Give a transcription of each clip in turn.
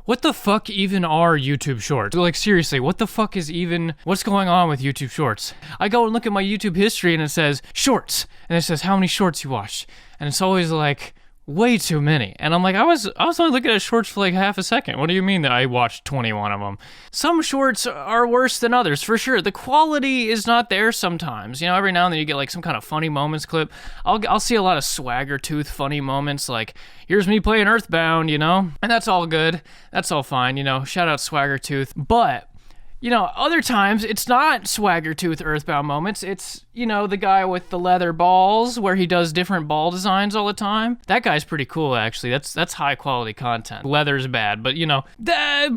what the fuck even are YouTube Shorts? Like, seriously, what the fuck is even, what's going on with YouTube Shorts? I go and look at my YouTube history and it says, Shorts, and it says how many shorts you watched, and it's always like, way too many. And I'm like, I was only looking at shorts for like half a second. What do you mean that I watched 21 of them? Some shorts are worse than others, for sure. The quality is not there sometimes. You know, every now and then you get like some kind of funny moments clip. I'll see a lot of swagger tooth funny moments, like, here's me playing Earthbound, you know? And that's all good. That's all fine, you know? Shout out swagger tooth. But, you know, other times, it's not Swagger Tooth Earthbound moments. It's, you know, the guy with the leather balls where he does different ball designs all the time. That guy's pretty cool, actually. That's high quality content. Leather's bad, but, you know,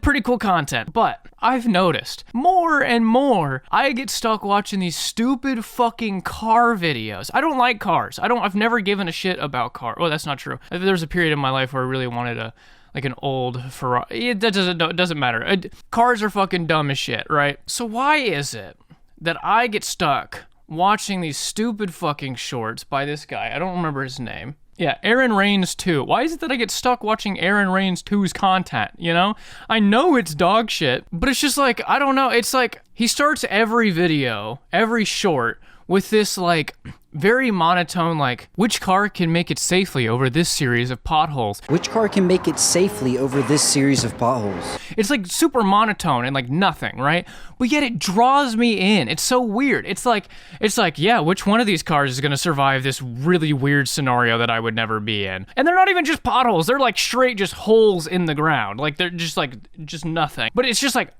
pretty cool content. But I've noticed more and more, I get stuck watching these stupid fucking car videos. I don't like cars. I've never given a shit about cars. Oh, that's not true. There was a period in my life where I really wanted a like an old Ferrari. It doesn't matter. Cars are fucking dumb as shit, right? So why is it that I get stuck watching these stupid fucking shorts by this guy? I don't remember his name. Yeah, Aaron Reigns 2. Why is it that I get stuck watching Aaron Reigns 2's content, you know? I know it's dog shit, but it's just like, I don't know. It's like, he starts every video, every short, with this, like, very monotone, like, which car can make it safely over this series of potholes? Which car can make it safely over this series of potholes? It's, like, super monotone and, like, nothing, right? But yet it draws me in. It's so weird. It's like, yeah, which one of these cars is gonna survive this really weird scenario that I would never be in? And they're not even just potholes. They're, like, straight just holes in the ground. Like, they're just, like, just nothing. But it's just, like,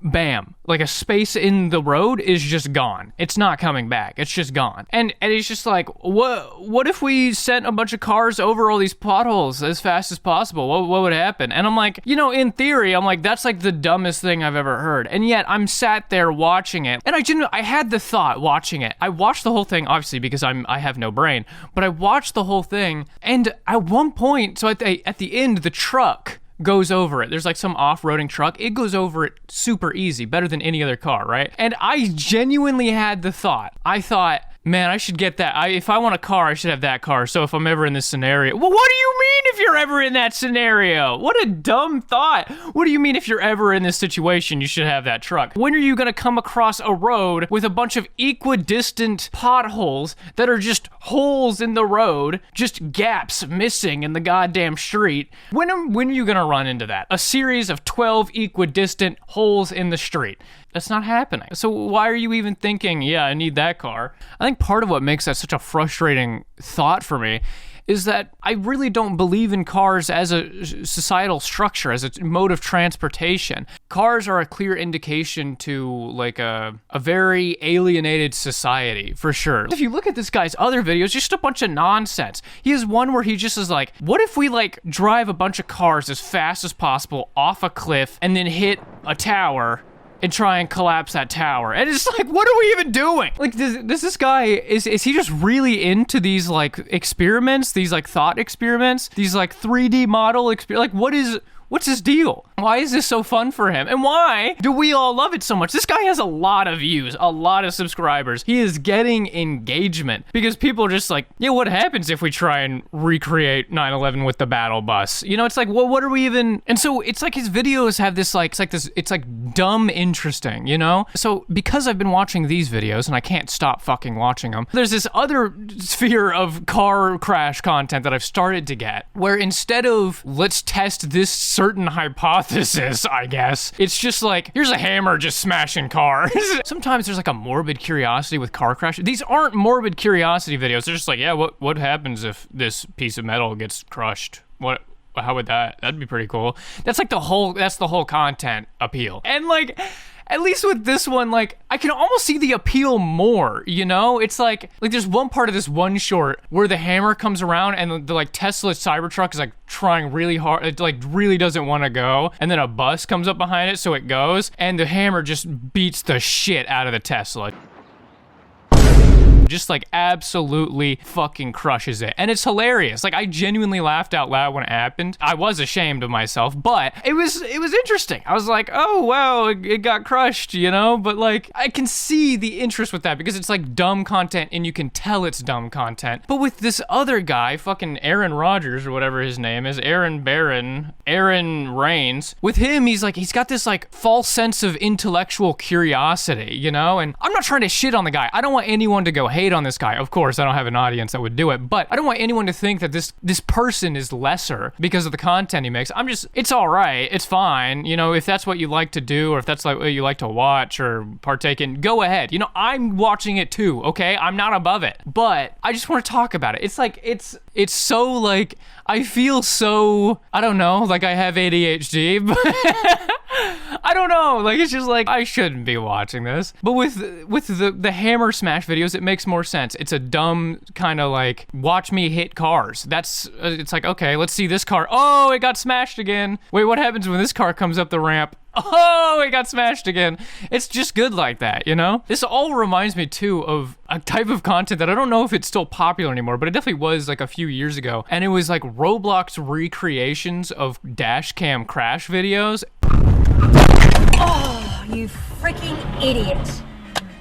bam, like a space in the road is just gone. It's not coming back. It's just gone. And it's just like, what if we sent a bunch of cars over all these potholes as fast as possible? What would happen? And I'm like, you know, in theory, I'm like, that's like the dumbest thing I've ever heard. And yet I'm sat there watching it, and I had the thought watching it. I watched the whole thing, obviously, because I have no brain, but I watched the whole thing, and at one point, so at the end, the truck goes over it. There's like some off-roading truck. It goes over it super easy, better than any other car, right? And I genuinely had the thought. I thought, man, I should get that. If I want a car, I should have that car. So if I'm ever in this scenario, well, what do you mean if you're ever in that scenario? What a dumb thought. What do you mean if you're ever in this situation, you should have that truck? When are you gonna come across a road with a bunch of equidistant potholes that are just holes in the road, just gaps missing in the goddamn street? When are you gonna run into that? A series of 12 equidistant holes in the street. That's not happening. So why are you even thinking, yeah, I need that car? I think part of what makes that such a frustrating thought for me is that I really don't believe in cars as a societal structure, as a mode of transportation. Cars are a clear indication to like a very alienated society, for sure. If you look at this guy's other videos, just a bunch of nonsense. He has one where he just is like, what if we like drive a bunch of cars as fast as possible off a cliff and then hit a tower and try and collapse that tower? And it's like, what are we even doing? Like, does this guy, is he just really into these, like, experiments? These, like, thought experiments? These, like, 3D model like, what's his deal? Why is this so fun for him? And why do we all love it so much? This guy has a lot of views, a lot of subscribers. He is getting engagement because people are just like, yeah, what happens if we try and recreate 9/11 with the battle bus? You know, it's like, well, what are we even? And so it's like his videos have this like, it's like dumb interesting, you know? So because I've been watching these videos and I can't stop fucking watching them, there's this other sphere of car crash content that I've started to get where instead of let's test this certain hypothesis, I guess, it's just like, here's a hammer just smashing cars. Sometimes there's like a morbid curiosity with car crashes. These aren't morbid curiosity videos. They're just like, yeah, what happens if this piece of metal gets crushed? How would that'd be pretty cool. That's the whole content appeal. And like, at least with this one, like, I can almost see the appeal more, you know? It's like there's one part of this one short where the hammer comes around and the like Tesla Cybertruck is like trying really hard, it like really doesn't want to go, and then a bus comes up behind it so it goes, and the hammer just beats the shit out of the Tesla. just like absolutely fucking crushes it. And it's hilarious. Like I genuinely laughed out loud when it happened. I was ashamed of myself, but it was interesting. I was like, oh wow, it got crushed, you know? But like I can see the interest with that because it's like dumb content and you can tell it's dumb content. But with this other guy, fucking Aaron Rodgers or whatever his name is, Aaron Reigns, with him, he's got this like false sense of intellectual curiosity, you know? And I'm not trying to shit on the guy. I don't want anyone to go hate on this guy. Of course, I don't have an audience that would do it, but I don't want anyone to think that this person is lesser because of the content he makes. It's all right. It's fine. You know, if that's what you like to do or if that's like what you like to watch or partake in, go ahead. You know, I'm watching it too, okay? I'm not above it, but I just want to talk about it. It's like, it's so like, I feel so, I don't know, like I have ADHD, but I don't know, like it's just like, I shouldn't be watching this. But with the hammer smash videos, it makes more sense. It's a dumb kind of like, watch me hit cars. It's like, okay, let's see this car. Oh, it got smashed again. Wait, what happens when this car comes up the ramp? Oh, it got smashed again. It's just good like that, you know? This all reminds me too of a type of content that I don't know if it's still popular anymore, but it definitely was like a few years ago. And it was like Roblox recreations of dash cam crash videos. Oh, you freaking idiot.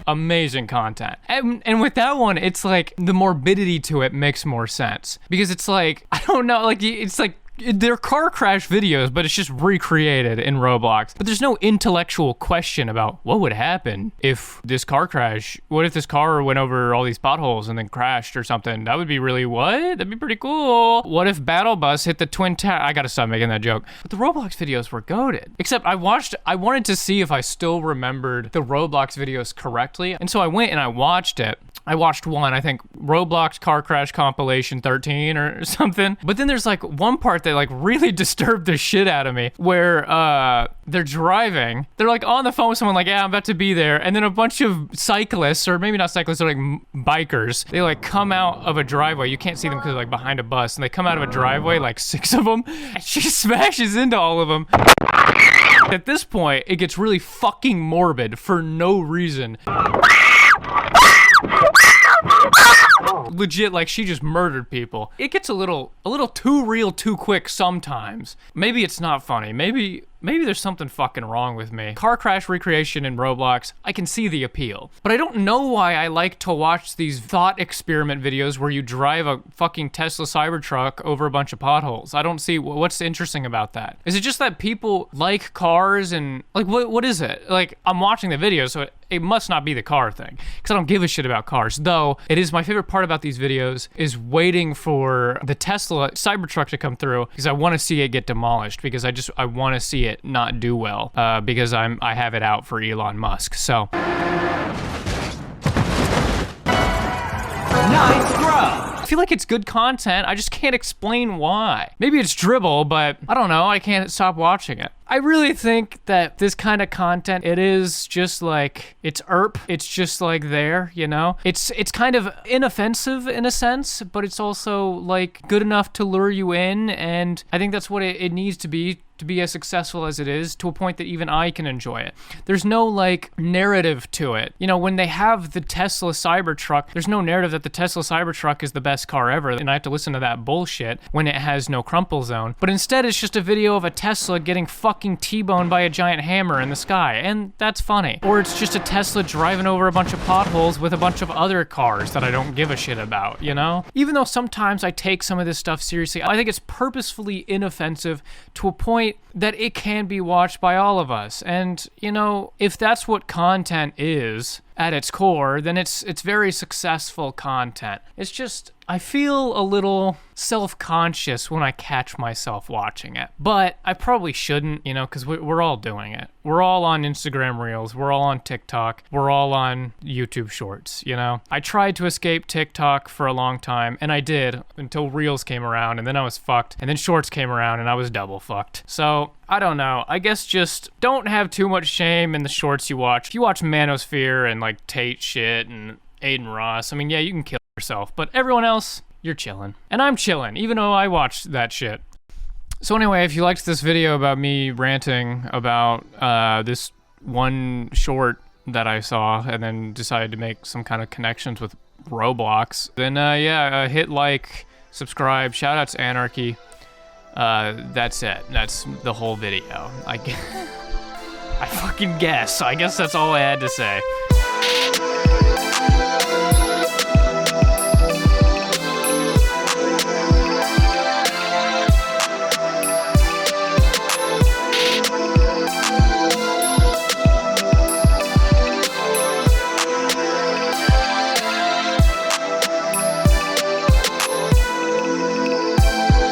Amazing content. And with that one, it's like the morbidity to it makes more sense because it's like, I don't know, like it's like, they're car crash videos, but it's just recreated in Roblox. But there's no intellectual question about what would happen if this car crash, what if this car went over all these potholes and then crashed or something? That would be really what? That'd be pretty cool. What if Battle Bus hit the Twin Tower? I gotta stop making that joke. But the Roblox videos were goated. Except I wanted to see if I still remembered the Roblox videos correctly. And so I went and I watched it. I watched one, I think, Roblox car crash compilation 13 or something. But then there's like one part that like really disturbed the shit out of me where they're driving. They're like on the phone with someone like, yeah, I'm about to be there. And then a bunch of cyclists, or maybe not cyclists, they're like bikers. They like come out of a driveway. You can't see them because they're like behind a bus. And they come out of a driveway, like 6 of them. And she smashes into all of them. At this point, it gets really fucking morbid for no reason. Legit, like she just murdered people. It gets a little too real too quick sometimes. Maybe it's not funny. Maybe there's something fucking wrong with me. Car crash recreation in Roblox, I can see the appeal. But I don't know why I like to watch these thought experiment videos where you drive a fucking Tesla Cybertruck over a bunch of potholes. I don't see what's interesting about that. Is it just that people like cars and like what is it? Like I'm watching the video, so it must not be the car thing because I don't give a shit about cars. Though it is my favorite part about these videos is waiting for the Tesla Cybertruck to come through because I want to see it get demolished because I want to see it not do well because I have it out for Elon Musk. So nice throw. I feel like it's good content. I just can't explain why. Maybe it's dribble, but I don't know. I can't stop watching it. I really think that this kind of content, it is just like, it's it's just like there, you know? It's kind of inoffensive in a sense, but it's also like good enough to lure you in, and I think that's what it needs to be as successful as it is, to a point that even I can enjoy it. There's no like narrative to it. You know, when they have the Tesla Cybertruck, there's no narrative that the Tesla Cybertruck is the best car ever, and I have to listen to that bullshit when it has no crumple zone. But instead, it's just a video of a Tesla getting fucking T-boned by a giant hammer in the sky, and that's funny. Or it's just a Tesla driving over a bunch of potholes with a bunch of other cars that I don't give a shit about, you know? Even though sometimes I take some of this stuff seriously, I think it's purposefully inoffensive to a point that it can be watched by all of us. And, you know, if that's what content is at its core, then it's very successful content. It's just, I feel a little self-conscious when I catch myself watching it. But I probably shouldn't, you know, because we're all doing it. We're all on Instagram Reels. We're all on TikTok. We're all on YouTube Shorts, you know? I tried to escape TikTok for a long time, and I did until Reels came around, and then I was fucked. And then Shorts came around, and I was double fucked. So, I don't know. I guess just don't have too much shame in the shorts you watch. If you watch Manosphere and like Tate shit and Aiden Ross, I mean, yeah, you can kill yourself. But everyone else, you're chilling. And I'm chilling, even though I watched that shit. So anyway, if you liked this video about me ranting about this one short that I saw and then decided to make some kind of connections with Roblox, then hit like, subscribe, shout out to Anarchy. That's it. That's the whole video. I fucking guess. I guess that's all I had to say.